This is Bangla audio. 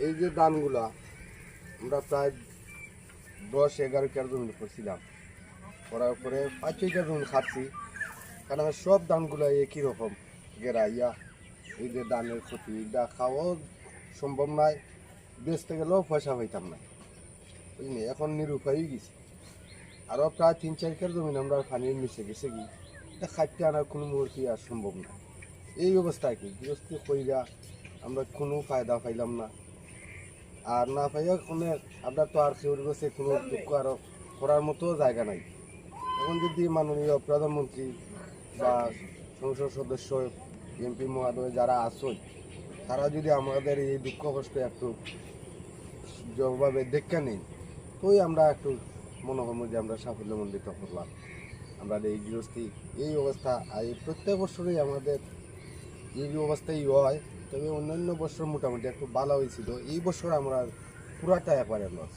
এই যে ধানগুলা আমরা প্রায় 10-11 কেয়ার জমি করছিলাম, করার পরে 5-6 কেয়ার জমি খাচ্ছি। কারণ সব ধানগুলো একই রকম গেরাইয়া। এই যে ধানের ক্ষতি, এটা খাওয়াও সম্ভব নয়, বেচতে গেলেও পয়সা পাইতাম না, বুঝলি। এখন নিরুপায় গেছি। আরও প্রায় 3-4 কেয়ার জমি আমরা পানির নিচে গেছে কি, এটা খাইতে আনার কোনো মুহূর্তে আর সম্ভব না। এই অবস্থায় কি গৃহস্থী কইরা আমরা কোনো ফায়দা পাইলাম না। আর না পাইয়া কোনো আমরা তো আর কেউর কাছে কোনো দুঃখ আরও করার মতো জায়গা নাই। এখন যদি মাননীয় প্রধানমন্ত্রী বা সংসদ সদস্য, এমপি মহোদয় যারা আছেন, তারা যদি আমাদের এই দুঃখ কষ্ট একটু যেভাবে দেখে নেই, তোই আমরা একটু মনে করবো যে আমরা সাফল্যমণ্ডিত করলাম। আমরা এই গৃহস্থী এই অবস্থা, আর এই প্রত্যেক বছরই আমাদের এই অবস্থাই হয়। তবে অন্যান্য বছর মোটামুটি একটু ভালো হয়েছিল, এই বছর আমরা পুরাটা একবারে লস।